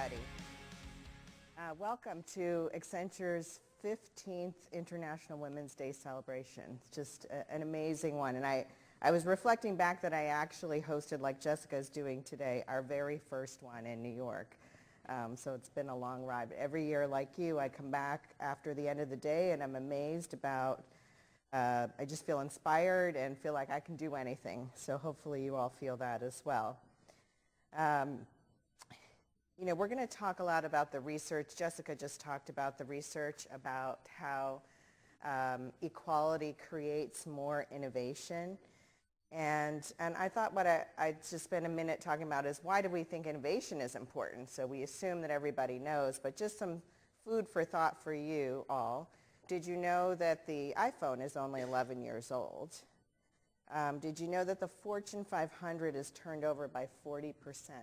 everybody. Welcome to Accenture's 15th International Women's Day celebration. It's just an amazing one. And I was reflecting back that I actually hosted, like Jessica's doing today, our very first one in New York. So it's been a long ride. But every year, like you, I come back after the end of the day and I'm amazed about, I just feel inspired and feel like I can do anything. So hopefully you all feel that as well. You know, we're going to talk a lot about the research. Jessica just talked about the research about how equality creates more innovation. And I thought what I'd just spend a minute talking about is why do we think innovation is important? So we assume that everybody knows, but just some food for thought for you all. Did you know that the iPhone is only 11 years old? Did you know that the Fortune 500 is turned over by 40%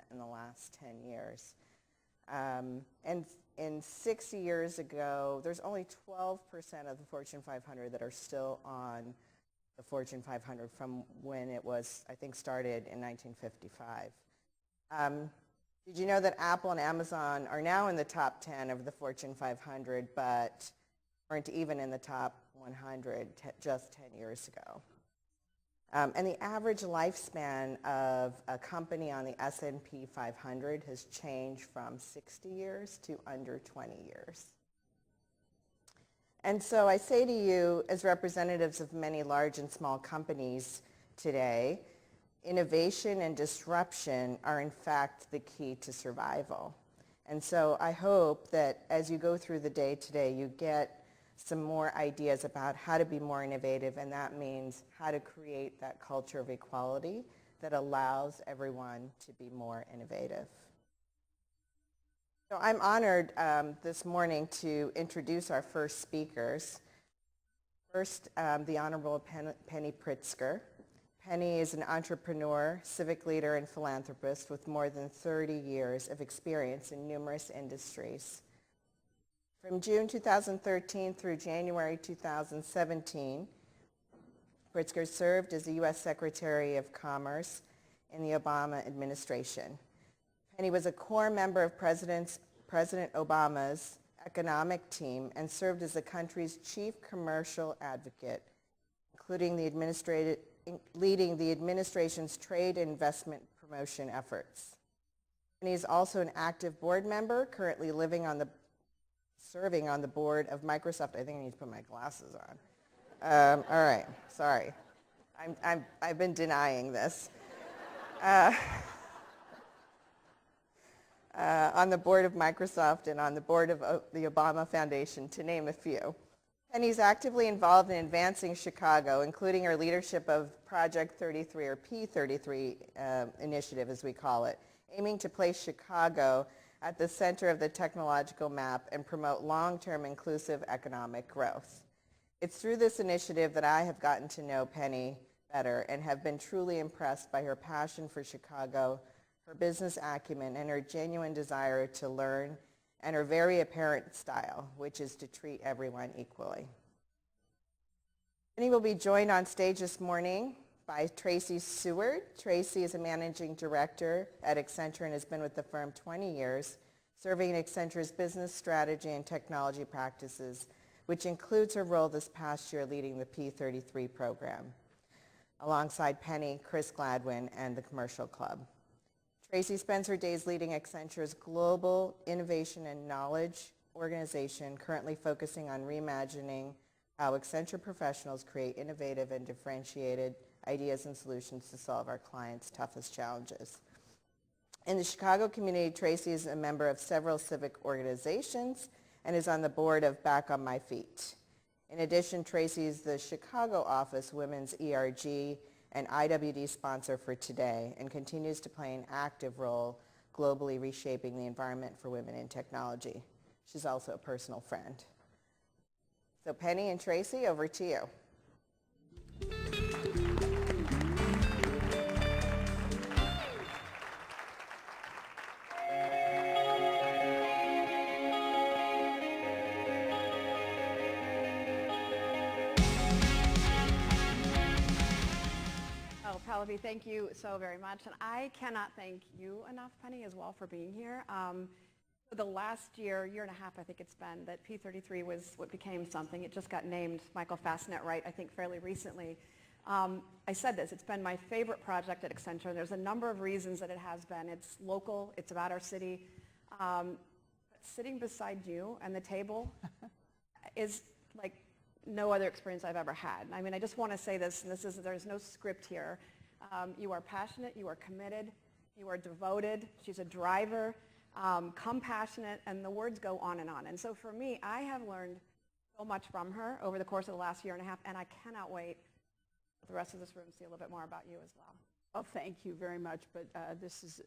in the last 10 years? And 60 years ago, there's only 12% of the Fortune 500 that are still on the Fortune 500 from when it was, I think, started in 1955. Did you know that Apple and Amazon are now in the top 10 of the Fortune 500, but weren't even in the top 100 just 10 years ago? And the average lifespan of a company on the S&P 500 has changed from 60 years to under 20 years. And so I say to you, as representatives of many large and small companies today, innovation and disruption are in fact the key to survival. And so I hope that as you go through the day today, you get some more ideas about how to be more innovative, and that means how to create that culture of equality that allows everyone to be more innovative. So I'm honored this morning to introduce our first speakers. First, the Honorable Penny Pritzker. Penny is an entrepreneur, civic leader, and philanthropist with more than 30 years of experience in numerous industries. From June 2013 through January 2017, Pritzker served as the U.S. Secretary of Commerce in the Obama administration. Penny was a core member of President Obama's economic team and served as the country's chief commercial advocate, including leading the administration's trade and investment promotion efforts. Penny is also an active board member, currently serving on the board of Microsoft. I think I need to put my glasses on. All right, sorry. I've been denying this. On the board of Microsoft and on the board of the Obama Foundation, to name a few. Penny's actively involved in advancing Chicago, including her leadership of Project 33, or P33 initiative, as we call it, aiming to place Chicago at the center of the technological map and promote long-term inclusive economic growth. It's through this initiative that I have gotten to know Penny better and have been truly impressed by her passion for Chicago, her business acumen, and her genuine desire to learn, and her very apparent style, which is to treat everyone equally. Penny will be joined on stage this morning by Tracey Seward. Tracey is a managing director at Accenture and has been with the firm 20 years, serving in Accenture's business strategy and technology practices, which includes her role this past year leading the P33 program, alongside Penny, Chris Gladwin, and the Commercial Club. Tracey spends her days leading Accenture's global innovation and knowledge organization, currently focusing on reimagining how Accenture professionals create innovative and differentiated ideas and solutions to solve our clients' toughest challenges. In the Chicago community, Tracey is a member of several civic organizations and is on the board of Back on My Feet. In addition, Tracey is the Chicago office Women's ERG and IWD sponsor for today and continues to play an active role globally reshaping the environment for women in technology. She's also a personal friend. So Penny and Tracey, over to you. Penelope, thank you so very much. And I cannot thank you enough, Penny, as well for being here. For the last year and a half, I think it's been, that P33 was what became something. It just got named Michael Fassnet Right, I think, fairly recently. I said this, it's been my favorite project at Accenture. There's a number of reasons that it has been. It's local, it's about our city. But sitting beside you and the table is like no other experience I've ever had. I mean, I just want to say this, and there's no script here. You are passionate, you are committed, you are devoted. She's a driver, compassionate, and the words go on and on. And so for me, I have learned so much from her over the course of the last year and a half, and I cannot wait for the rest of this room to see a little bit more about you as well. Well, thank you very much, but this is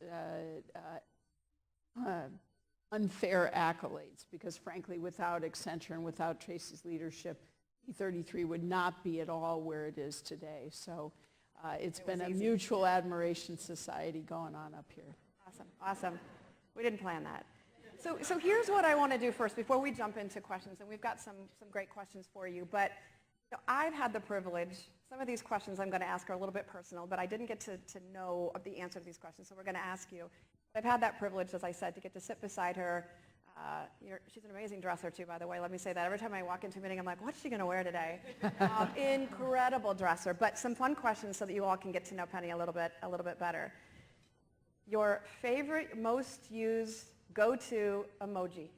unfair accolades, because frankly, without Accenture and without Tracey's leadership, P33 would not be at all where it is today. So it's been a mutual admiration society going on up here. Awesome, awesome. We didn't plan that. So here's what I want to do first before we jump into questions, and we've got some great questions for you. But you know, I've had the privilege, some of these questions I'm going to ask are a little bit personal, but I didn't get to know the answer to these questions, so we're going to ask you. I've had that privilege, as I said, to get to sit beside her. She's an amazing dresser, too, by the way. Let me say that. Every time I walk into a meeting, I'm like, what's she going to wear today? Incredible dresser. But some fun questions so that you all can get to know Penny a little bit better. Your favorite, most used, go-to emoji?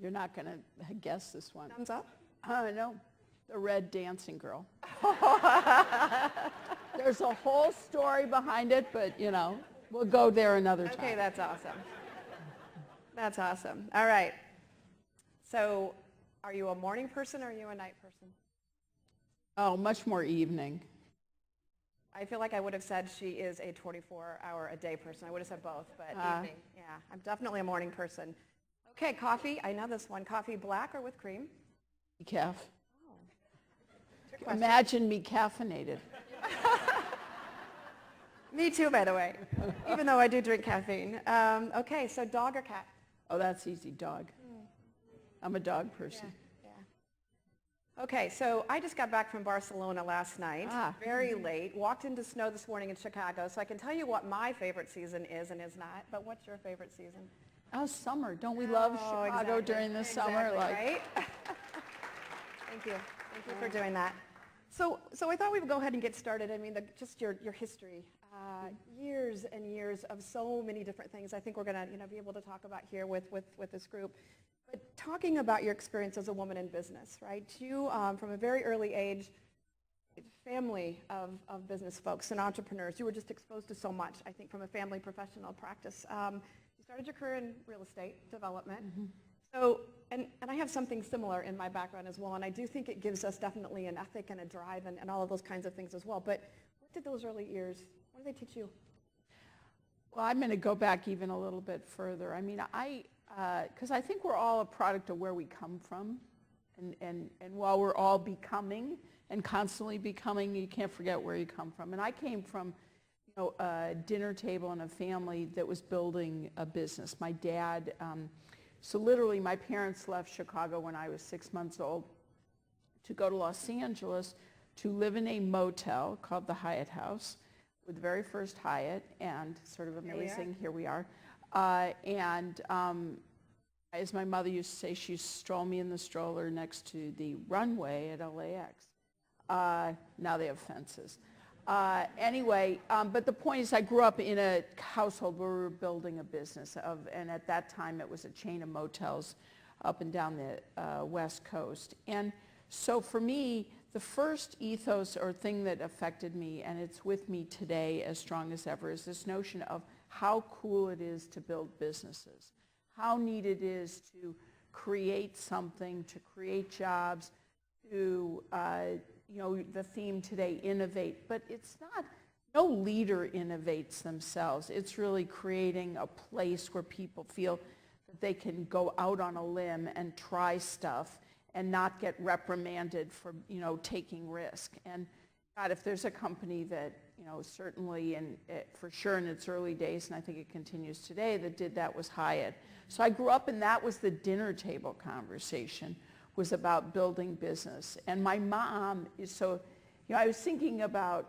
You're not going to guess this one. Thumbs up? No, the red dancing girl. There's a whole story behind it, but, you know, we'll go there another time. Okay, that's awesome. That's awesome. All right. So are you a morning person or are you a night person? Oh, much more evening. I feel like I would have said she is a 24-hour-a-day person. I would have said both, but evening. Yeah, I'm definitely a morning person. Okay, coffee. I know this one. Coffee black or with cream? Decaf. Oh. Imagine me caffeinated. Me too, by the way, even though I do drink caffeine. Okay, so dog or cat? Oh, that's easy, dog. I'm a dog person. Yeah. Okay, so I just got back from Barcelona last night, very late, walked into snow this morning in Chicago, so I can tell you what my favorite season is and is not, but what's your favorite season? Oh, summer. Don't we love Chicago exactly. during the summer? Like, right? Thank you. Thank you for doing that. So I thought we would go ahead and get started. I mean, just your history, years and years of so many different things I think we're going to be able to talk about here with this group. But talking about your experience as a woman in business, right? You, from a very early age, family of business folks and entrepreneurs. You were just exposed to so much, I think, from a family professional practice. You started your career in real estate development. Mm-hmm. So, and I have something similar in my background as well, and I do think it gives us definitely an ethic and a drive and all of those kinds of things as well. But what did those early years, what did they teach you? Well, I'm going to go back even a little bit further. I mean, because I think we're all a product of where we come from. And while we're all becoming and constantly becoming, you can't forget where you come from. And I came from a dinner table in a family that was building a business. My dad, so literally my parents left Chicago when I was 6 months old to go to Los Angeles to live in a motel called the Hyatt House with the very first Hyatt, and sort of amazing, here we are. As my mother used to say, she used to stroll me in the stroller next to the runway at LAX. Now they have fences. But the point is I grew up in a household where we were building a business and at that time it was a chain of motels up and down the West Coast. And so for me, the first ethos or thing that affected me, and it's with me today as strong as ever, is this notion of how cool it is to build businesses, how neat it is to create something, to create jobs, to the theme today, innovate, but it's not, no leader innovates themselves. It's really creating a place where people feel that they can go out on a limb and try stuff and not get reprimanded for, taking risk. And God, if there's a company that, certainly and for sure in its early days, and I think it continues today, that did that was Hyatt. So I grew up and that was the dinner table conversation, was about building business. And my mom is I was thinking about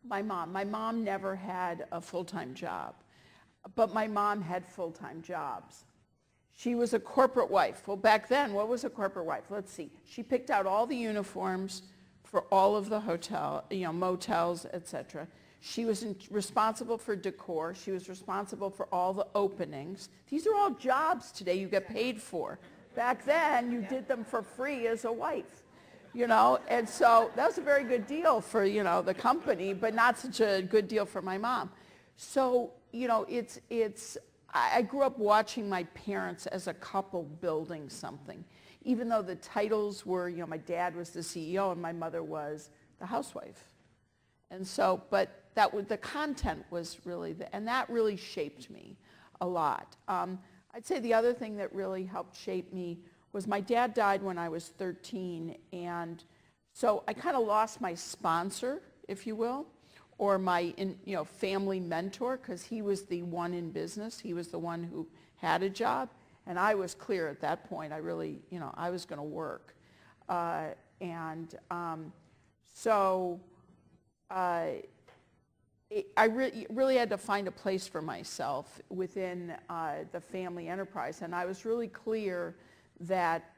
My mom never had a full-time job, but my mom had full-time jobs. She was a corporate wife. Well, back then, what was a corporate wife? Let's see. She picked out all the uniforms for all of the motels, etc. She was responsible for decor. She was responsible for all the openings. These are all jobs today you get paid for. Back then, you did them for free as a wife, and so that was a very good deal for, the company, but not such a good deal for my mom. So, I grew up watching my parents as a couple building something, even though the titles were, my dad was the CEO and my mother was the housewife. And so, but the content was really, and that really shaped me a lot. I'd say the other thing that really helped shape me was my dad died when I was 13, and so I kind of lost my sponsor, if you will, or my family mentor, because he was the one in business. He was the one who had a job, and I was clear at that point. I really, I was going to work. I really had to find a place for myself within the family enterprise, and I was really clear that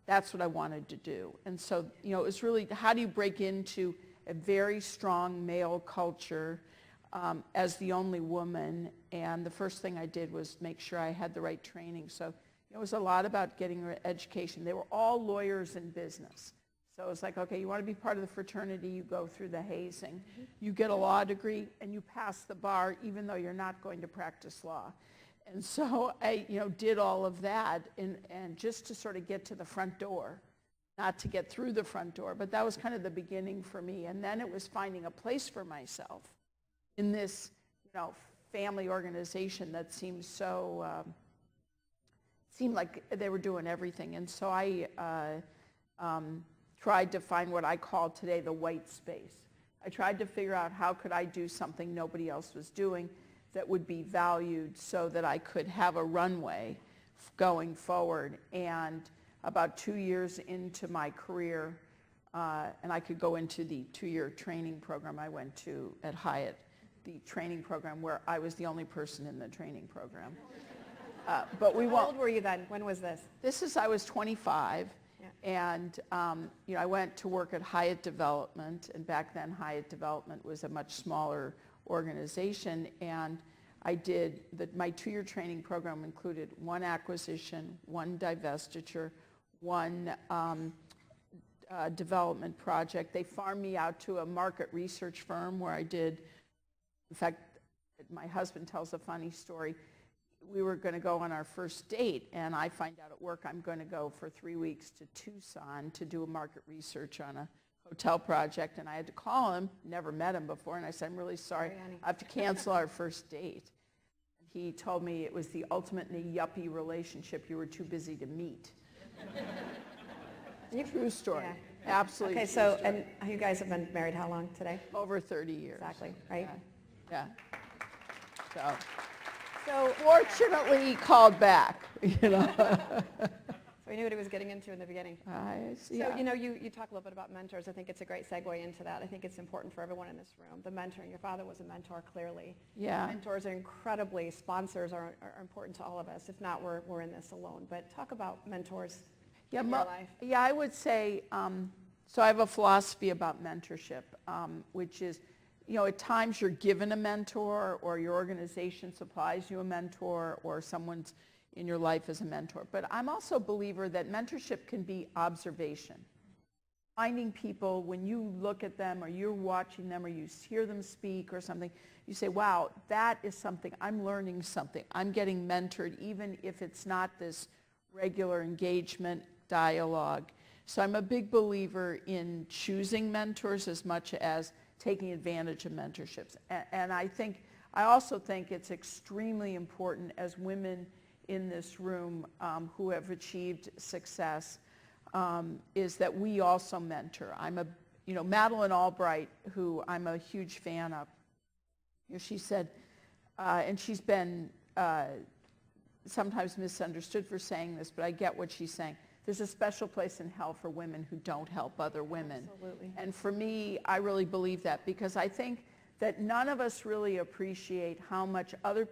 that's what I wanted to do. And so, it was really, how do you break into a very strong male culture as the only woman? And the first thing I did was make sure I had the right training. So it was a lot about getting education. They were all lawyers in business. So it's like, okay, you want to be part of the fraternity, you go through the hazing. You get a law degree and you pass the bar even though you're not going to practice law. And so I did all of that and just to sort of get to the front door, not to get through the front door, but that was kind of the beginning for me. And then it was finding a place for myself in this family organization that seemed like they were doing everything. And so I tried to find what I call today the white space. I tried to figure out how could I do something nobody else was doing that would be valued so that I could have a runway going forward. And about 2 years into my career, and I could go into the 2-year training program I went to at Hyatt, the training program where I was the only person in the training program. But we won't. How old were you then? When was this? I was 25. And I went to work at Hyatt Development, and back then Hyatt Development was a much smaller organization, and I did, my 2-year training program included 1 acquisition, 1 divestiture, 1 development project. They farmed me out to a market research firm where I did, in fact, my husband tells a funny story. We were going to go on our first date, and I find out at work I'm going to go for 3 weeks to Tucson to do a market research on a hotel project, and I had to call him, never met him before, and I said, I'm really sorry, I have to cancel our first date. He told me it was the ultimate in a yuppie relationship. You were too busy to meet. True story. Yeah. Absolutely. Okay, so, and you guys have been married how long today? Over 30 years. Exactly, right? Yeah. So fortunately, he called back, So he knew what he was getting into in the beginning. Yeah. So, you talk a little bit about mentors. I think it's a great segue into that. I think it's important for everyone in this room. The mentoring. Your father was a mentor, clearly. Yeah. Mentors are incredibly, sponsors are important to all of us. If not, we're in this alone. But talk about mentors in your life. Yeah, I would say, so I have a philosophy about mentorship, which is, at times you're given a mentor or your organization supplies you a mentor or someone's in your life as a mentor. But I'm also a believer that mentorship can be observation. Finding people, when you look at them or you're watching them or you hear them speak or something, you say, wow, that is something, I'm learning something. I'm getting mentored even if it's not this regular engagement dialogue. So I'm a big believer in choosing mentors as much as taking advantage of mentorships. And I also think it's extremely important as women in this room who have achieved success is that we also mentor. Madeleine Albright, who I'm a huge fan of, she said, and she's been sometimes misunderstood for saying this, but I get what she's saying, there's a special place in hell for women who don't help other women. Absolutely. And for me, I really believe that, because I think that none of us really appreciate how much other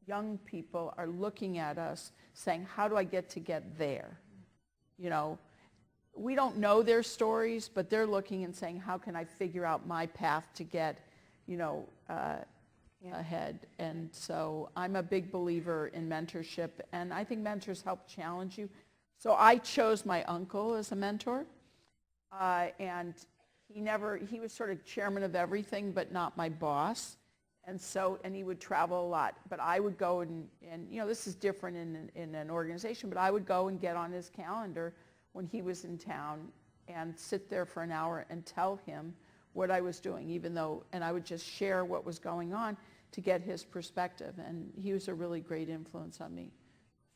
young people are looking at us saying, how do I get there? You know, we don't know their stories, but they're looking and saying, how can I figure out my path to get, you know, ahead? And so I'm a big believer in mentorship, and I think mentors help challenge you. So I chose my uncle as a mentor, and he was sort of chairman of everything, but not my boss. And he would travel a lot, but I would go and you know, this is different in an organization, but I would go and get on his calendar when he was in town and sit there for an hour and tell him what I was doing, and I would just share what was going on to get his perspective, and he was a really great influence on me.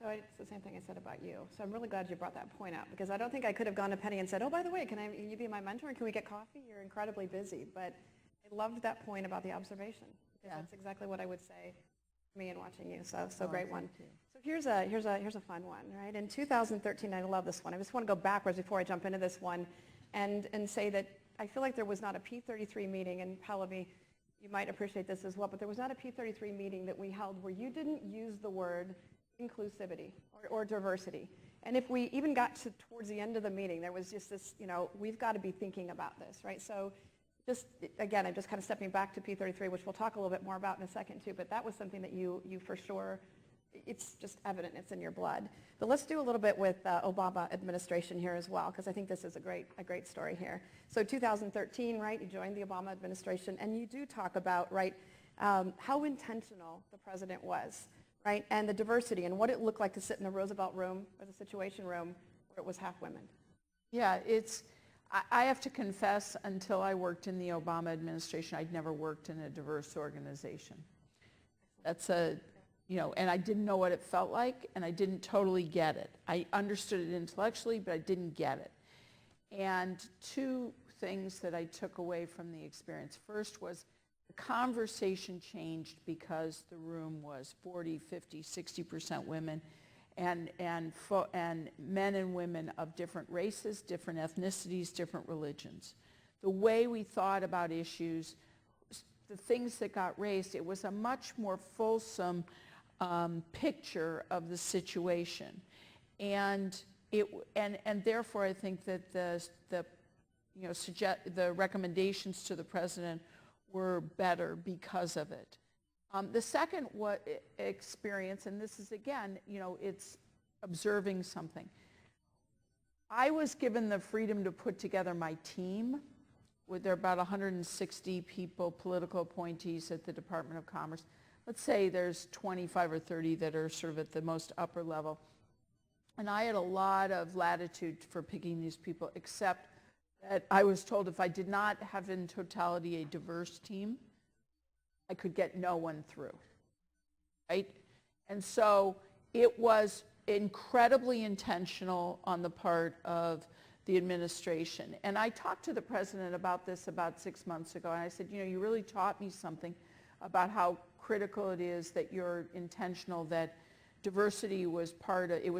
So it's the same thing I said about you. So I'm really glad you brought that point up, because I don't think I could have gone to Penny and said, oh, by the way, can you be my mentor and can we get coffee? You're incredibly busy. But I loved that point about the observation, because that's exactly what I would say to me in watching you. So great one. So here's a fun one, right? In 2013, I love this one. I just want to go backwards before I jump into this one and say that I feel like there was not a P33 meeting, and Pallavi, you might appreciate this as well, but there was not a P33 meeting that we held where you didn't use the word inclusivity or diversity. And if we even got towards the end of the meeting, there was just this, you know, we've got to be thinking about this, right? So just, again, I'm just kind of stepping back to P33, which we'll talk a little bit more about in a second too, but that was something that you for sure, it's just evident, it's in your blood. But let's do a little bit with Obama administration here as well, because I think this is a great story here. So 2013, right, you joined the Obama administration, and you do talk about, right, how intentional the president was, right, and the diversity and what it looked like to sit in the Roosevelt room or the Situation Room where it was half women. Yeah, I have to confess, until I worked in the Obama administration, I'd never worked in a diverse organization. That's and I didn't know what it felt like, and I didn't totally get it. I understood it intellectually, but I didn't get it. And two things that I took away from the experience. First was the conversation changed because the room was 40, 50, 60% women, and men and women of different races, different ethnicities, different religions. The way we thought about issues, the things that got raised, it was a much more fulsome picture of the situation, and therefore I think that the recommendations to the president were better because of it. The second experience, and this is again, it's observing something. I was given the freedom to put together my team. There are about 160 people, political appointees at the Department of Commerce. Let's say there's 25 or 30 that are sort of at the most upper level. And I had a lot of latitude for picking these people, except that I was told if I did not have in totality a diverse team, I could get no one through, right? And so it was incredibly intentional on the part of the administration. And I talked to the president about this about 6 months ago, and I said, you really taught me something about how critical it is that you're intentional, that diversity was part of it.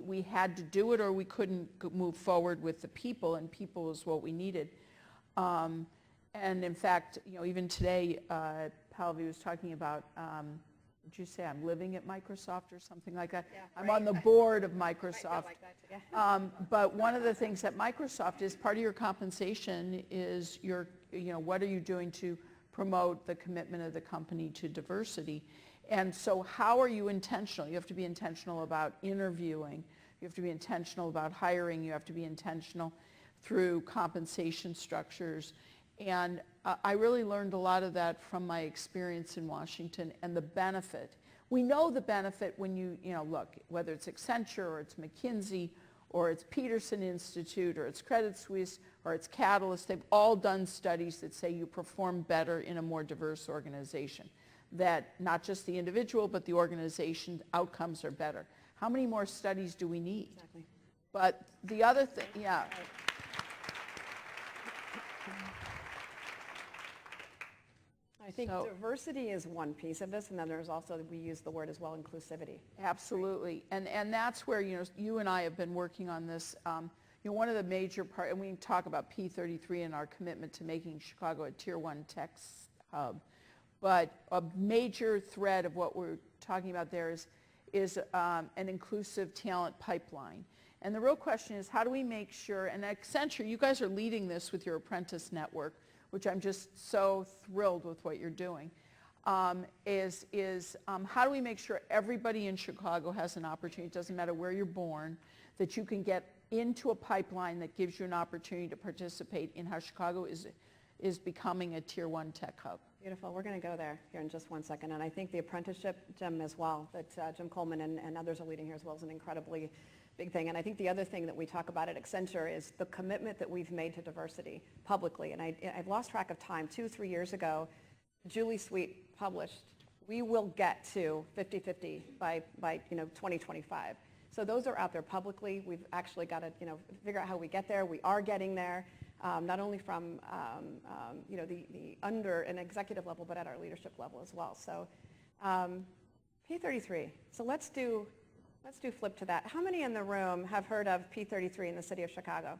We had to do it or we couldn't move forward with the people, and people was what we needed. And in fact, even today, Pallavi was talking about, would you say I'm living at Microsoft or something like that? Yeah, I'm right. on the board of Microsoft. Right, like that too, yeah. But one of the things at Microsoft is part of your compensation is what are you doing to promote the commitment of the company to diversity? And so how are you intentional? You have to be intentional about interviewing. You have to be intentional about hiring. You have to be intentional through compensation structures. And I really learned a lot of that from my experience in Washington and the benefit. We know the benefit when you look, whether it's Accenture or it's McKinsey or it's Peterson Institute or it's Credit Suisse or it's Catalyst. They've all done studies that say you perform better in a more diverse organization, that not just the individual but the organization outcomes are better. How many more studies do we need? Exactly. But the other thing, yeah. Right. I think So- diversity is one piece of this, and then there's also, we use the word as well, inclusivity. Absolutely, and that's where, you and I have been working on this. One of the major and we talk about P33 and our commitment to making Chicago a Tier 1 tech hub, but a major thread of what we're talking about there is an inclusive talent pipeline. And the real question is, how do we make sure, and Accenture, you guys are leading this with your apprentice network, which I'm just so thrilled with what you're doing, how do we make sure everybody in Chicago has an opportunity, it doesn't matter where you're born, that you can get into a pipeline that gives you an opportunity to participate in how Chicago is becoming a Tier 1 tech hub. Beautiful. We're going to go there here in just one second. And I think the apprenticeship, Jim, as well, that Jim Coleman and others are leading here as well, is an incredibly big thing. And I think the other thing that we talk about at Accenture is the commitment that we've made to diversity publicly. And I've lost track of time. 2-3 years ago, Julie Sweet published, we will get to 50-50 by 2025. So those are out there publicly. We've actually got to figure out how we get there. We are getting there, not only from the under an executive level, but at our leadership level as well. So P33. So let's do flip to that. How many in the room have heard of P33 in the city of Chicago?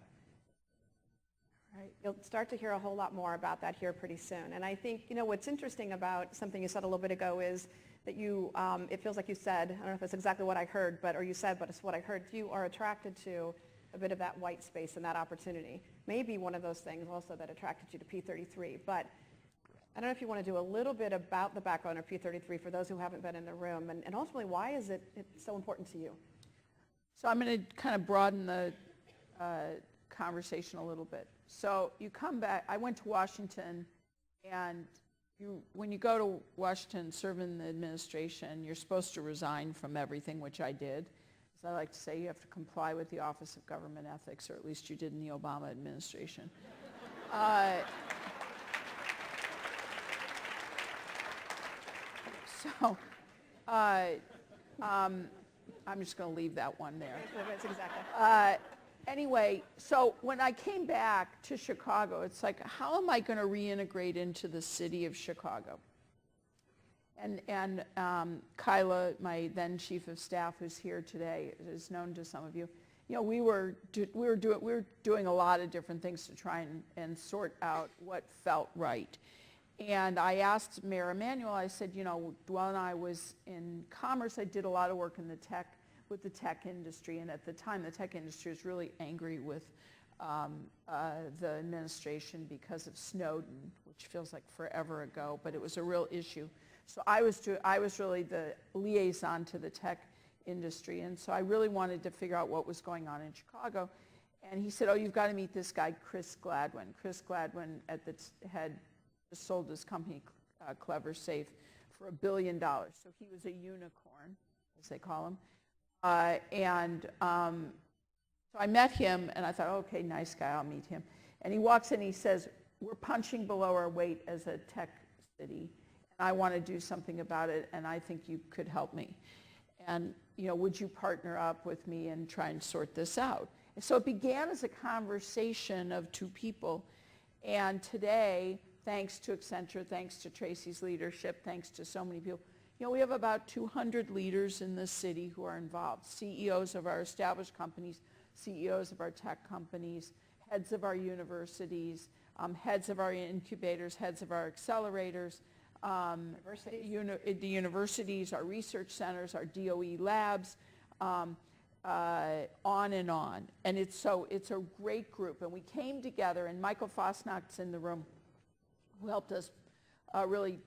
Right. You'll start to hear a whole lot more about that here pretty soon. And I think what's interesting about something you said a little bit ago is that you, it feels like you said, I don't know if it's exactly what I heard, but it's what I heard, you are attracted to a bit of that white space and that opportunity. Maybe one of those things also that attracted you to P33. But I don't know if you want to do a little bit about the background of P33 for those who haven't been in the room, and ultimately, why is it so important to you? So I'm going to kind of broaden the conversation a little bit. So you come back, I went to Washington, and when you go to Washington, serve in the administration, you're supposed to resign from everything, which I did. As I like to say, you have to comply with the Office of Government Ethics, or at least you did in the Obama administration. I'm just going to leave that one there. That's exactly. Anyway, so when I came back to Chicago, it's like, how am I going to reintegrate into the city of Chicago? And Kyla, my then chief of staff, who's here today, is known to some of you. We were doing a lot of different things to try and sort out what felt right. And I asked Mayor Emanuel, I said, when I was in commerce, I did a lot of work in with the tech industry, and at the time the tech industry was really angry with the administration because of Snowden, which feels like forever ago, but it was a real issue. So I was really the liaison to the tech industry, and so I really wanted to figure out what was going on in Chicago. And he said, you've got to meet this guy, Chris Gladwin. Chris Gladwin had just sold his company, Clever Safe, for $1 billion. So he was a unicorn, as they call him. So I met him, and I thought, okay, nice guy, I'll meet him. And he walks in, he says, we're punching below our weight as a tech city, and I want to do something about it, and I think you could help me. And, would you partner up with me and try and sort this out? And so it began as a conversation of two people, and today, thanks to Accenture, thanks to Tracey's leadership, thanks to so many people, we have about 200 leaders in the city who are involved, CEOs of our established companies, CEOs of our tech companies, heads of our universities, heads of our incubators, heads of our accelerators, the universities, our research centers, our DOE labs, on and on. And it's a great group. And we came together, and Michael Fosnacht's in the room, who helped us really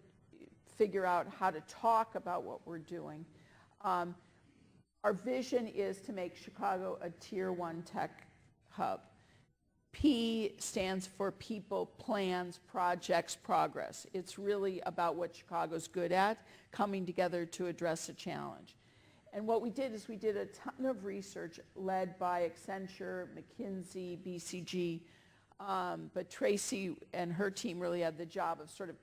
figure out how to talk about what we're doing. Our vision is to make Chicago a Tier 1 tech hub. P stands for people, plans, projects, progress. It's really about what Chicago's good at, coming together to address a challenge. And what we did is we did a ton of research led by Accenture, McKinsey, BCG, but Tracey and her team really had the job of sort of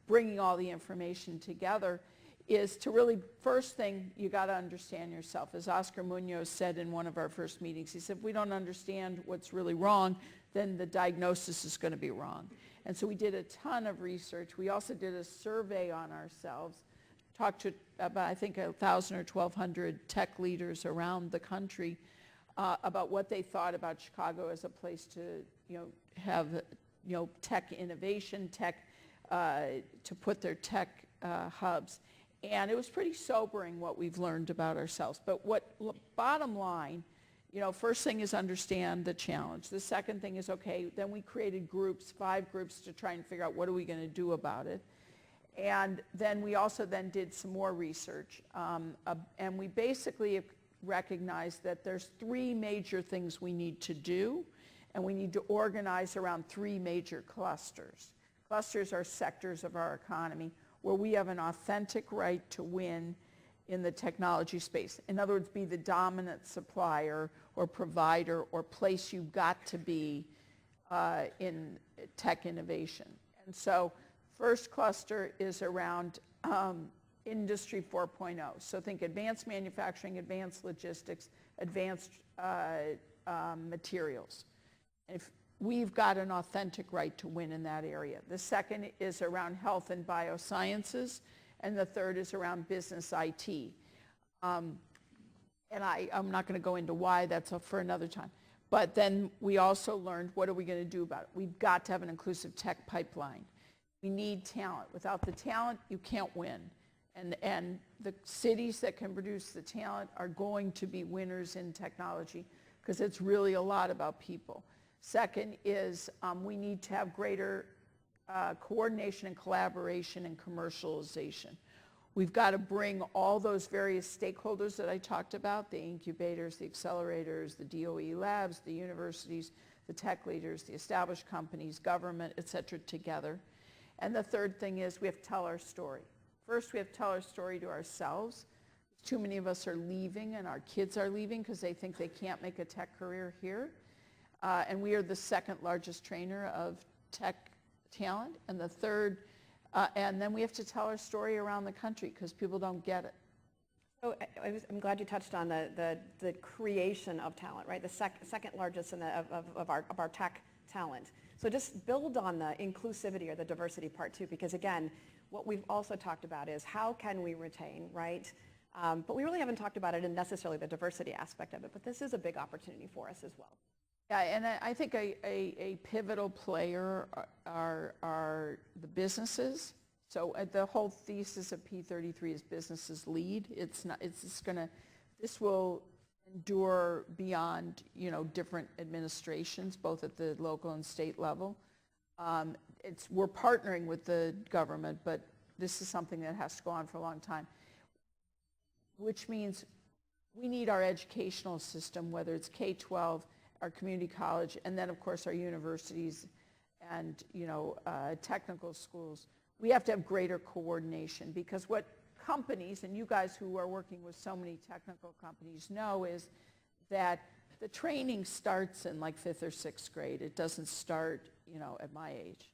bringing all the information together, is to really, first thing, you got to understand yourself. As Oscar Munoz said in one of our first meetings, he said, if we don't understand what's really wrong, then the diagnosis is going to be wrong. And so we did a ton of research. We also did a survey on ourselves, talked to about, I think, 1,000 or 1,200 tech leaders around the country about what they thought about Chicago as a place to, have, tech innovation, tech, to put their tech hubs. And it was pretty sobering what we've learned about ourselves. But bottom line, first thing is understand the challenge. The second thing is, okay, then we created groups, 5 groups, to try and figure out what are we going to do about it. And then we also then did some more research. And we basically recognized that there's 3 major things we need to do, and we need to organize around 3 major clusters. Clusters are sectors of our economy where we have an authentic right to win in the technology space. In other words, be the dominant supplier or provider or place you've got to be in tech innovation. And so first cluster is around Industry 4.0. So think advanced manufacturing, advanced logistics, advanced materials. If we've got an authentic right to win in that area. The second is around health and biosciences, and the third is around business IT. And I'm not going to go into why, that's for another time. But then we also learned, what are we going to do about it? We've got to have an inclusive tech pipeline. We need talent. Without the talent, you can't win. And the cities that can produce the talent are going to be winners in technology, because it's really a lot about people. Second is we need to have greater coordination and collaboration and commercialization. We've got to bring all those various stakeholders that I talked about, the incubators, the accelerators, the DOE labs, the universities, the tech leaders, the established companies, government, et cetera, together. And the third thing is we have to tell our story. First, we have to tell our story to ourselves. Too many of us are leaving, and our kids are leaving because they think they can't make a tech career here. And we are the second largest trainer of tech talent. And the third, and then we have to tell our story around the country because people don't get it. So I'm glad you touched on the creation of talent, right? The second largest of our tech talent. So just build on the inclusivity or the diversity part too, because again, what we've also talked about is how can we retain, right? But we really haven't talked about it in necessarily the diversity aspect of it, but this is a big opportunity for us as well. Yeah, and I think a pivotal player are the businesses. So the whole thesis of P33 is businesses lead. This will endure beyond, different administrations, both at the local and state level. We're partnering with the government, but this is something that has to go on for a long time, which means we need our educational system, whether it's K-12, our community college, and then of course our universities and technical schools. We have to have greater coordination, because what companies, and you guys who are working with so many technical companies know, is that the training starts in like 5th or 6th grade. It doesn't start, at my age.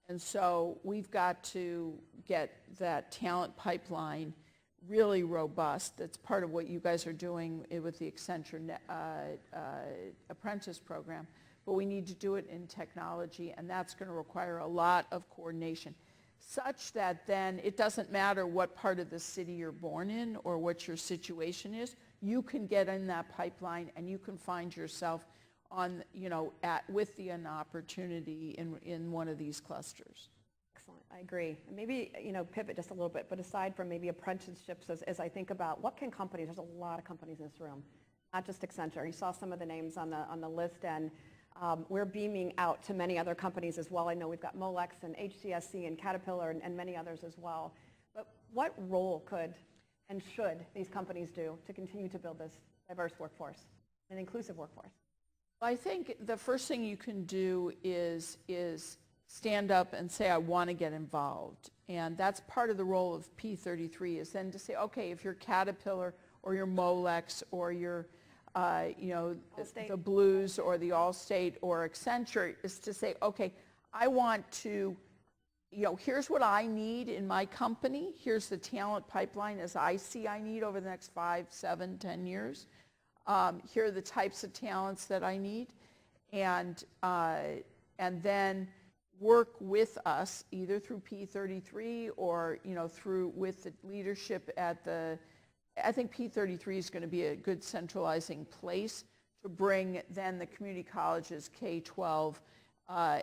And so we've got to get that talent pipeline really robust. That's part of what you guys are doing with the Accenture apprentice program. But we need to do it in technology, and that's going to require a lot of coordination, such that then it doesn't matter what part of the city you're born in or what your situation is. You can get in that pipeline, and you can find yourself on, with an opportunity in one of these clusters. Excellent, I agree. And maybe, pivot just a little bit, but aside from maybe apprenticeships, as I think about what can companies, there's a lot of companies in this room, not just Accenture. You saw some of the names on the list, and we're beaming out to many other companies as well. I know we've got Molex and HCSC and Caterpillar and many others as well. But what role could and should these companies do to continue to build this diverse workforce, an inclusive workforce? I think the first thing you can do is stand up and say, I want to get involved. And that's part of the role of P33, is then to say, okay, if you're Caterpillar or you're Molex or you're the Blues or the Allstate or Accenture, is to say, okay, I want to, here's what I need in my company. Here's the talent pipeline as I see I need over the next 5, 7, 10 years. Here are the types of talents that I need. And then work with us, either through P33 or, through with the leadership at I think P33 is going to be a good centralizing place to bring then the community colleges, K-12,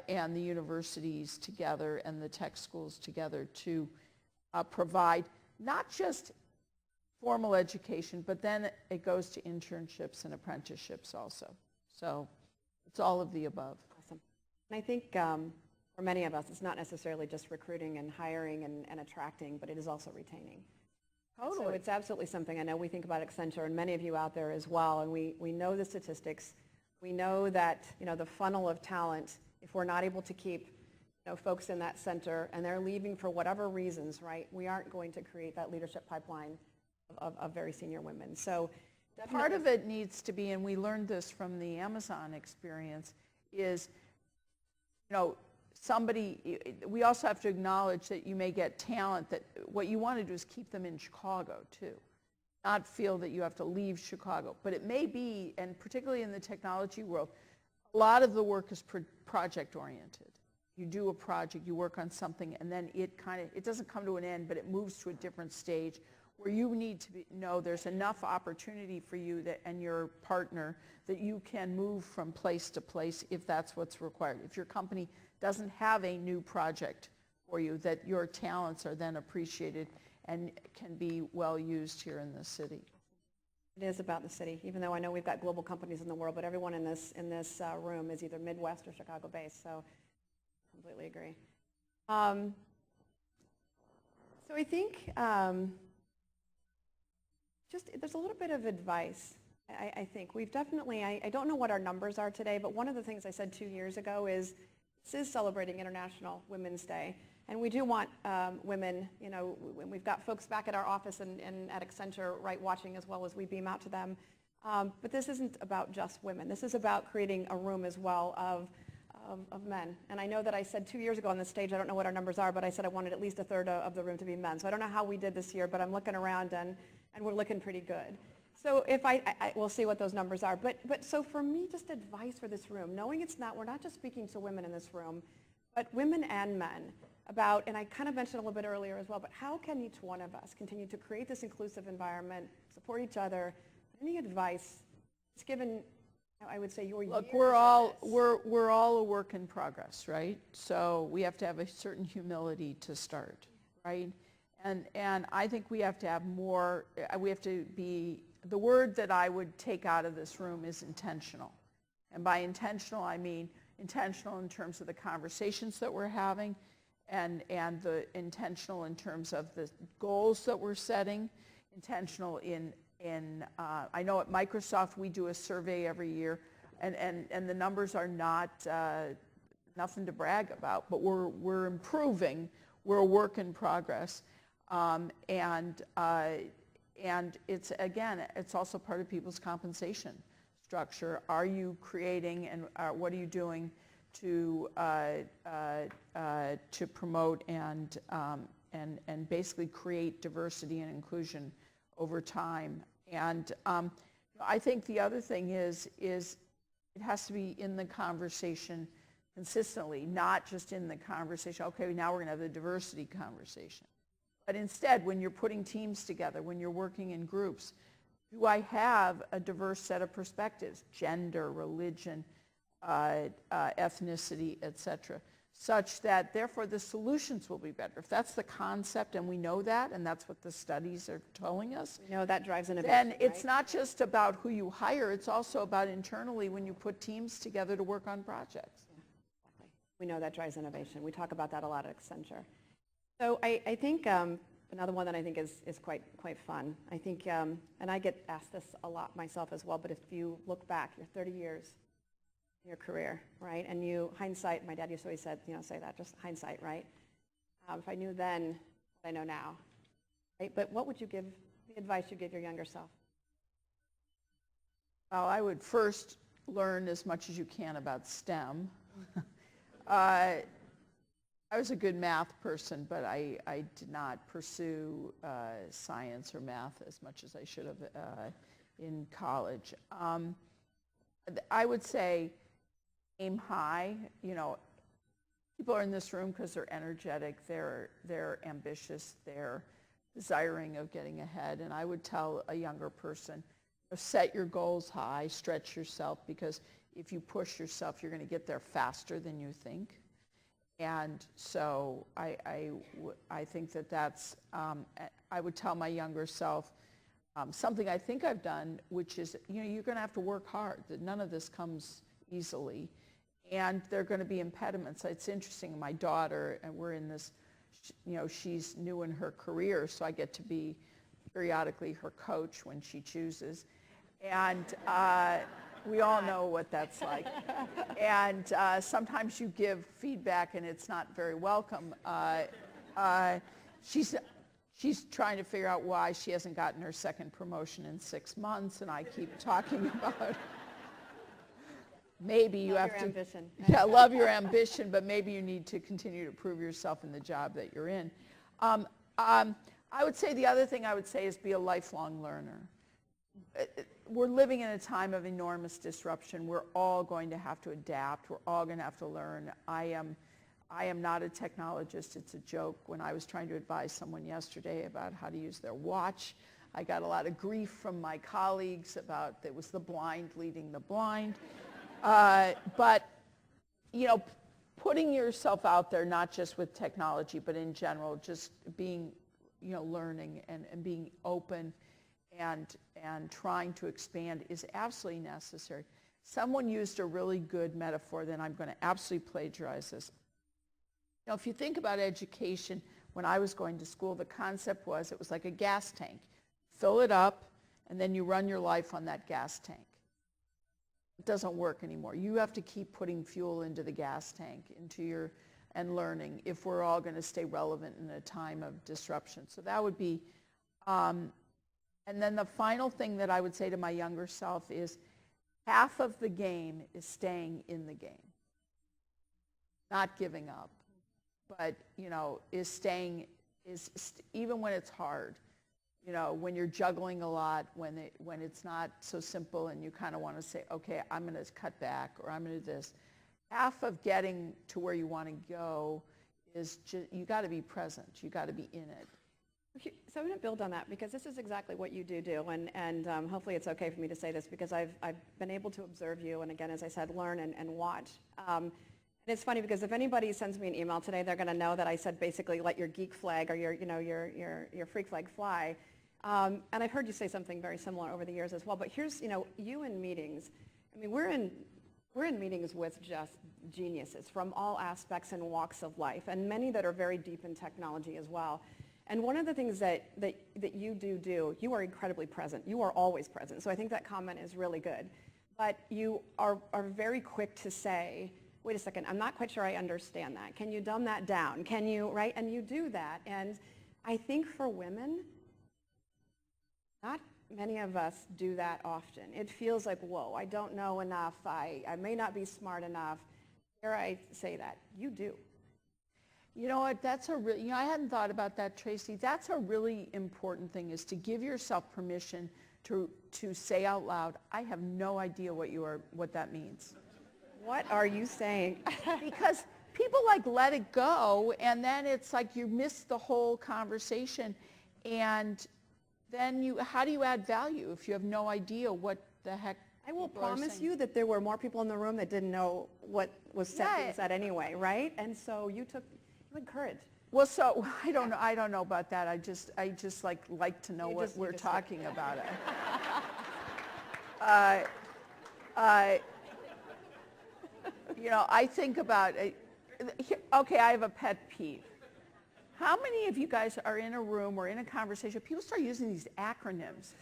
and the universities together and the tech schools together to provide not just formal education, but then it goes to internships and apprenticeships also. So it's all of the above. Awesome. And I think for many of us, it's not necessarily just recruiting and hiring and attracting, but it is also retaining. Totally. So it's absolutely something I know we think about Accenture, and many of you out there as well, and we know the statistics. We know that the funnel of talent, if we're not able to keep folks in that center and they're leaving for whatever reasons, right, we aren't going to create that leadership pipeline of very senior women. So part of it needs to be, and we learned this from the Amazon experience, is we also have to acknowledge that you may get talent that what you want to do is keep them in Chicago too, not feel that you have to leave Chicago. But it may be, and particularly in the technology world, a lot of the work is project oriented. You do a project, you work on something, and then it doesn't come to an end, but it moves to a different stage where you need to know there's enough opportunity for you and your partner that you can move from place to place if that's what's required. If your company doesn't have a new project for you, that your talents are then appreciated and can be well used here in the city. It is about the city, even though I know we've got global companies in the world, but everyone in this room is either Midwest or Chicago based, so I completely agree. So I think there's a little bit of advice. I think we've definitely, I don't know what our numbers are today, but one of the things I said 2 years ago is this is celebrating International Women's Day. And we do want women, we've got folks back at our office and at Accenture, right, watching as well as we beam out to them. But this isn't about just women. This is about creating a room as well of men. And I know that I said 2 years ago on this stage, I don't know what our numbers are, but I said I wanted at least a third of the room to be men. So I don't know how we did this year, but I'm looking around and we're looking pretty good. So if we'll see what those numbers are. But so for me, just advice for this room, knowing we're not just speaking to women in this room, but women and men about, and I kind of mentioned a little bit earlier as well, but how can each one of us continue to create this inclusive environment, support each other? Any advice, just given, I would say, your Look, years we're of all a work in progress, right? So we have to have a certain humility to start, right? And I think we have to have more, we have to be, the word that I would take out of this room is intentional. And by intentional, I mean intentional in terms of the conversations that we're having and the intentional in terms of the goals that we're setting, intentional in I know at Microsoft we do a survey every year and the numbers are not nothing to brag about, but we're improving. We're a work in progress. And it's, again, it's also part of people's compensation structure. Are you creating and what are you doing to promote and basically create diversity and inclusion over time? And I think the other thing is it has to be in the conversation consistently, not just in the conversation, okay, now we're going to have the diversity conversation. But instead, when you're putting teams together, when you're working in groups, do I have a diverse set of perspectives, gender, religion, ethnicity, et cetera, such that therefore the solutions will be better. If that's the concept and we know that, and that's what the studies are telling us, we know that drives innovation, then it's not just about who you hire, it's also about internally when you put teams together to work on projects. Yeah, exactly. We know that drives innovation. We talk about that a lot at Accenture. So I think another one that I think is quite fun, I think, and I get asked this a lot myself as well, but if you look back, you're 30 years in your career, right? And you, hindsight, my dad used to always say that, just hindsight, right? If I knew then what I know now, right? But what would you give, the advice you give your younger self? Well, I would first learn as much as you can about STEM. I was a good math person, but I did not pursue science or math as much as I should have in college. I would say aim high, people are in this room because they're energetic, they're ambitious, they're desiring of getting ahead. And I would tell a younger person, set your goals high, stretch yourself, because if you push yourself, you're going to get there faster than you think. And so I think that's, I would tell my younger self, something I think I've done, which is, you're going to have to work hard, that none of this comes easily. And there are going to be impediments. It's interesting, my daughter, and we're in this, she's new in her career, so I get to be periodically her coach when she chooses. And we all know what that's like. And sometimes you give feedback and it's not very welcome. She's trying to figure out why she hasn't gotten her second promotion in 6 months, and I keep talking about maybe you have to, ambition. yeah, love your ambition, but maybe you need to continue to prove yourself in the job that you're in. I would say the other thing I would say is be a lifelong learner. We're living in a time of enormous disruption. We're all going to have to adapt. We're all going to have to learn. I am not a technologist. It's a joke. When I was trying to advise someone yesterday about how to use their watch, I got a lot of grief from my colleagues about it was the blind leading the blind. But, putting yourself out there, not just with technology, but in general, just being, learning and being open and trying to expand is absolutely necessary. Someone used a really good metaphor, then I'm going to absolutely plagiarize this. If you think about education, when I was going to school, the concept was it was like a gas tank. Fill it up, and then you run your life on that gas tank. It doesn't work anymore. You have to keep putting fuel into the gas tank, and learning if we're all going to stay relevant in a time of disruption. So that would be, and then the final thing that I would say to my younger self is half of the game is staying in the game, not giving up, but, is staying, even when it's hard. When you're juggling a lot, when it's not so simple and you kind of want to say, okay, I'm going to cut back or I'm going to do this. Half of getting to where you want to go is you got to be present. You got to be in it. So I'm going to build on that because this is exactly what you do, and hopefully it's okay for me to say this because I've been able to observe you and again, as I said, learn and watch. And it's funny because if anybody sends me an email today, they're going to know that I said basically let your geek flag or your freak flag fly. And I've heard you say something very similar over the years as well. But here's, you in meetings. I mean, we're in meetings with just geniuses from all aspects and walks of life, and many that are very deep in technology as well. And one of the things that you do, you are incredibly present. You are always present. So I think that comment is really good. But you are very quick to say, wait a second, I'm not quite sure I understand that. Can you dumb that down? Can you, right? And you do that. And I think for women, not many of us do that often. It feels like, whoa, I don't know enough. I may not be smart enough. Dare I say that? You do. You know what, that's I hadn't thought about that, Tracey. That's a really important thing, is to give yourself permission to say out loud, I have no idea what that means. What are you saying? Because people let it go, and then it's like you miss the whole conversation, and then how do you add value if you have no idea what the heck? I will promise you that there were more people in the room that didn't know what was said anyway, right? And so you encouraged. Well, so I don't know about that. I just like to know what we're talking about. I think about it. Okay, I have a pet peeve. How many of you guys are in a room or in a conversation, people start using these acronyms?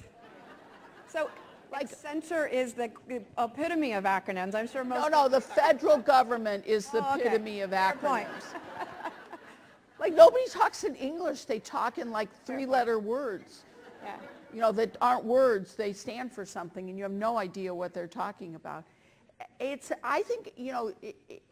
So Accenture is the epitome of acronyms. I'm sure most... No, the federal government is the epitome of acronyms. Fair point. Like nobody talks in English. They talk in like three-letter words. Yeah. That aren't words. They stand for something, and you have no idea what they're talking about. I think,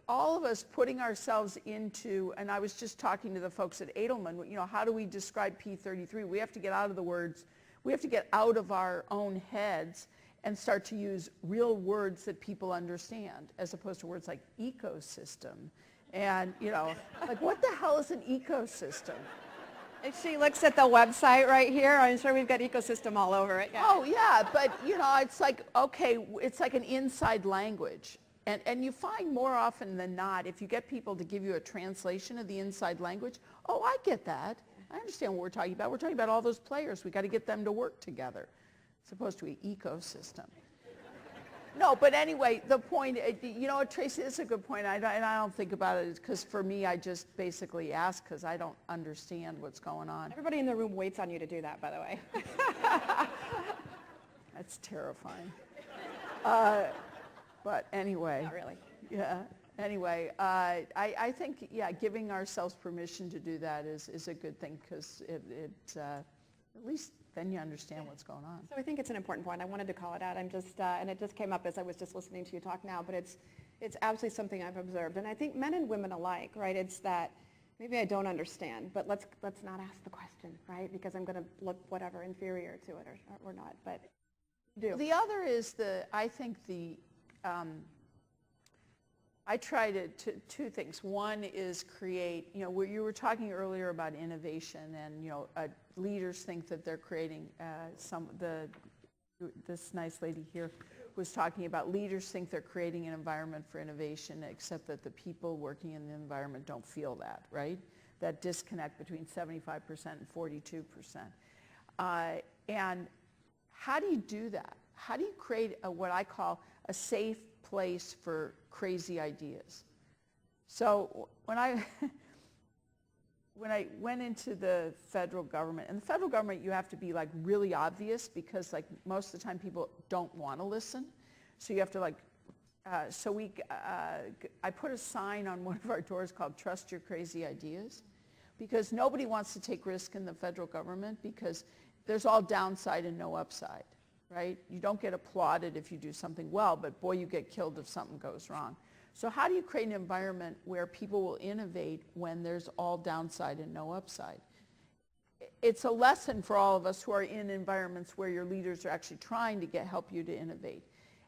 all of us putting ourselves into, and I was just talking to the folks at Edelman, how do we describe P33? We have to get out of the words. We have to get out of our own heads and start to use real words that people understand, as opposed to words like ecosystem And, like, what the hell is an ecosystem? If she looks at the website right here, I'm sure we've got ecosystem all over it. Yeah. Oh, yeah, but, it's like, okay, it's like an inside language. And you find more often than not, if you get people to give you a translation of the inside language, oh, I get that. I understand what we're talking about. We're talking about all those players. We got to get them to work together, as opposed to an ecosystem. No, but anyway, the point, Tracey, it's a good point, and I don't think about it because for me, I just basically ask because I don't understand what's going on. Everybody in the room waits on you to do that, by the way. That's terrifying. But anyway. Not really. Yeah. Anyway, I think, yeah, giving ourselves permission to do that is a good thing because at least then you understand what's going on. So I think it's an important point. I wanted to call it out. I'm just, and it just came up as I was just listening to you talk now, but it's absolutely something I've observed. And I think men and women alike, right, it's that maybe I don't understand, but let's not ask the question, right, because I'm going to look whatever inferior to it or not, but do. The other is I try to two things. One is create, where you were talking earlier about innovation and, leaders think that they're creating this nice lady here was talking about leaders think they're creating an environment for innovation, except that the people working in the environment don't feel that, right? That disconnect between 75% and 42%. And how do you do that? How do you create what I call a safe place for crazy ideas? So when I went into the federal government, and the federal government you have to be like really obvious because like most of the time people don't want to listen. So you have to I put a sign on one of our doors called "Trust Your Crazy Ideas," because nobody wants to take risk in the federal government because there's all downside and no upside. Right? You don't get applauded if you do something well, but boy, you get killed if something goes wrong. So how do you create an environment where people will innovate when there's all downside and no upside? It's a lesson for all of us who are in environments where your leaders are actually trying to help you to innovate.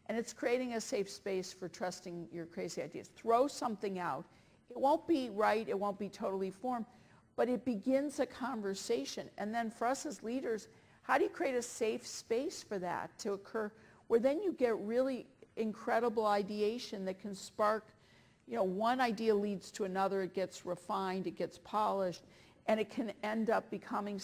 And it's creating a safe space for trusting your crazy ideas. Throw something out. It won't be right, it won't be totally formed, but it begins a conversation. And then for us as leaders, how do you create a safe space for that to occur where then you get really incredible ideation that can spark, one idea leads to another, it gets refined, it gets polished, and it can end up becoming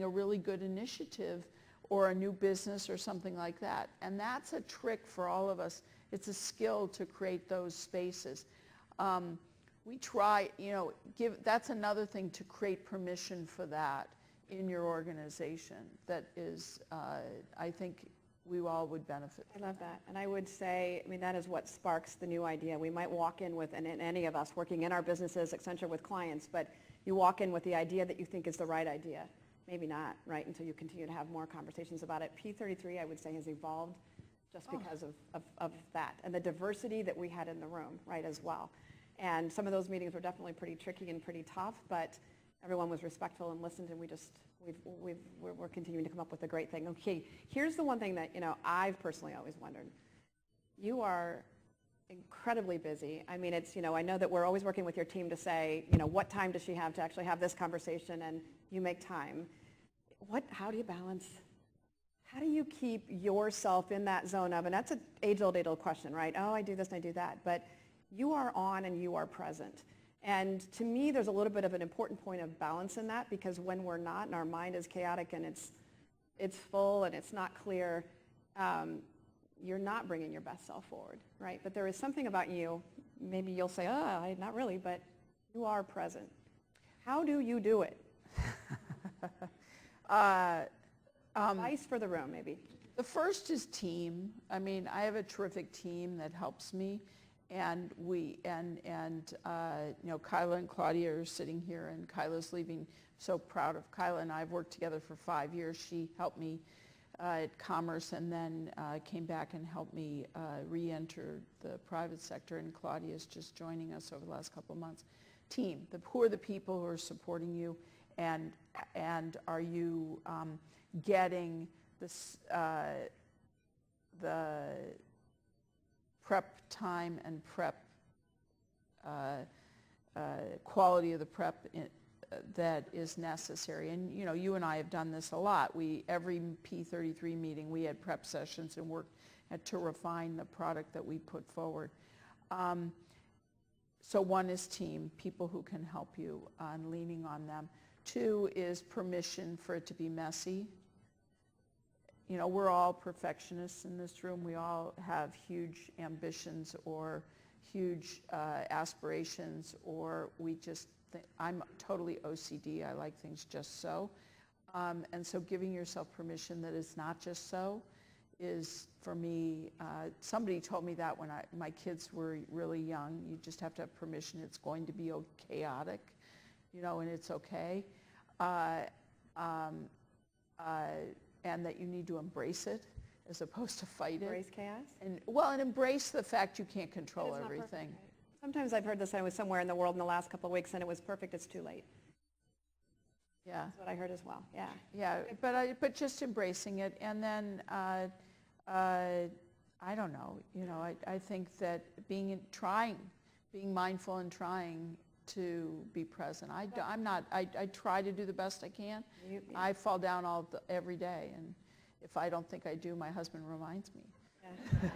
a really good initiative or a new business or something like that. And that's a trick for all of us. It's a skill to create those spaces. We try, that's another thing, to create permission for that in your organization that is, I think we all would benefit. I love that. And I would say, that is what sparks the new idea. We might walk in with, and any of us working in our businesses, Accenture with clients, but you walk in with the idea that you think is the right idea. Maybe not, right, until you continue to have more conversations about it. P33, I would say, has evolved just because of that. And the diversity that we had in the room, right, as well. And some of those meetings were definitely pretty tricky and pretty tough, but everyone was respectful and listened, and we're continuing to come up with a great thing. Okay, here's the one thing that, I've personally always wondered. You are incredibly busy. It's, I know that we're always working with your team to say, what time does she have to actually have this conversation, and you make time. How do you balance? How do you keep yourself in that zone of, and that's an age-old question, right? Oh, I do this and I do that, but you are on and you are present. And to me, there's a little bit of an important point of balance in that, because when we're not and our mind is chaotic and it's full and it's not clear, you're not bringing your best self forward, right? But there is something about you, maybe you'll say, not really, but you are present. How do you do it? Advice for the room, maybe. The first is team. I have a terrific team that helps me. And Kyla and Claudia are sitting here, and Kyla's leaving. So proud of Kyla, and I've worked together for 5 years. She helped me at Commerce, and then came back and helped me re-enter the private sector. And Claudia's just joining us over the last couple of months. Team. Who are the people who are supporting you, and are you getting this the prep time and prep quality of the prep that is necessary. And you and I have done this a lot. Every P33 meeting, we had prep sessions and worked to refine the product that we put forward. So one is team, people who can help you, and leaning on them. Two is permission for it to be messy. We're all perfectionists in this room. We all have huge ambitions or huge aspirations, or we just think, I'm totally OCD. I like things just so. And so giving yourself permission that it's not just so is, for me, somebody told me that when my kids were really young. You just have to have permission. It's going to be chaotic, and it's okay. And that you need to embrace it as opposed to fight it. Embrace chaos? And embrace the fact you can't control everything. Perfect, right? Sometimes I've heard this, I was somewhere in the world in the last couple of weeks and it was perfect, it's too late. Yeah. That's what I heard as well, yeah. Yeah, but just embracing it, and then I don't know, I think that being mindful and trying to be present. I try to do the best I can. I fall down every day, and if I don't think I do, my husband reminds me. Yeah.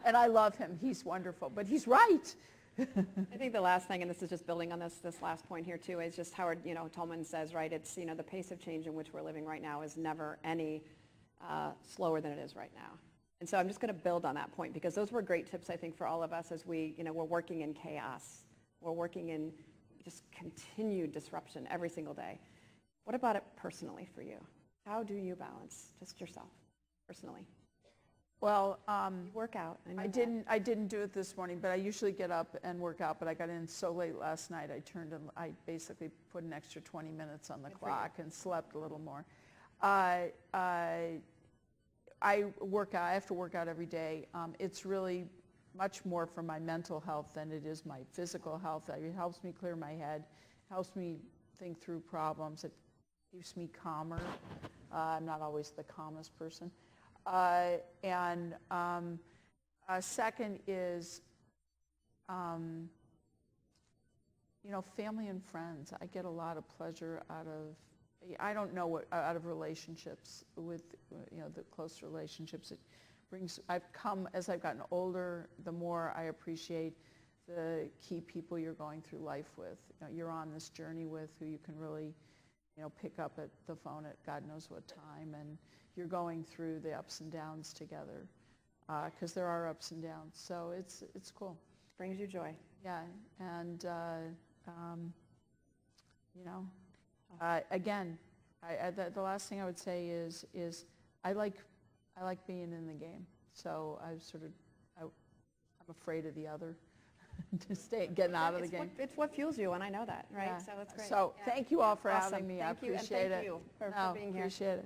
And I love him. He's wonderful, but he's right. I think the last thing, and this is just building on this last point here too, is just Howard, Tolman says, right, it's, the pace of change in which we're living right now is never any slower than it is right now. And so I'm just going to build on that point, because those were great tips, I think, for all of us as we're working in chaos. We're working in just continued disruption every single day. What about it personally for you? How do you balance just yourself personally? Well, You work out. I didn't do it this morning, but I usually get up and work out, but I got in so late last night, I basically put an extra 20 minutes on the clock and slept a little more. I work out. I have to work out every day. It's really much more for my mental health than it is my physical health. It helps me clear my head, helps me think through problems. It keeps me calmer. I'm not always the calmest person. Second is, family and friends. I get a lot of pleasure out of relationships with, the close relationships. It brings, as I've gotten older, the more I appreciate the key people you're going through life with. You're on this journey with, who you can really, pick up at the phone at God knows what time, and you're going through the ups and downs together, because there are ups and downs. So it's cool. Brings you joy. Yeah, and again, the last thing I would say is I like being in the game. So I'm afraid of the other, getting out of the game. It's what fuels you, and I know that, right? Yeah. So it's great. So thank you all for having me. Thank you, I appreciate and it. thank you for being here. Appreciate it.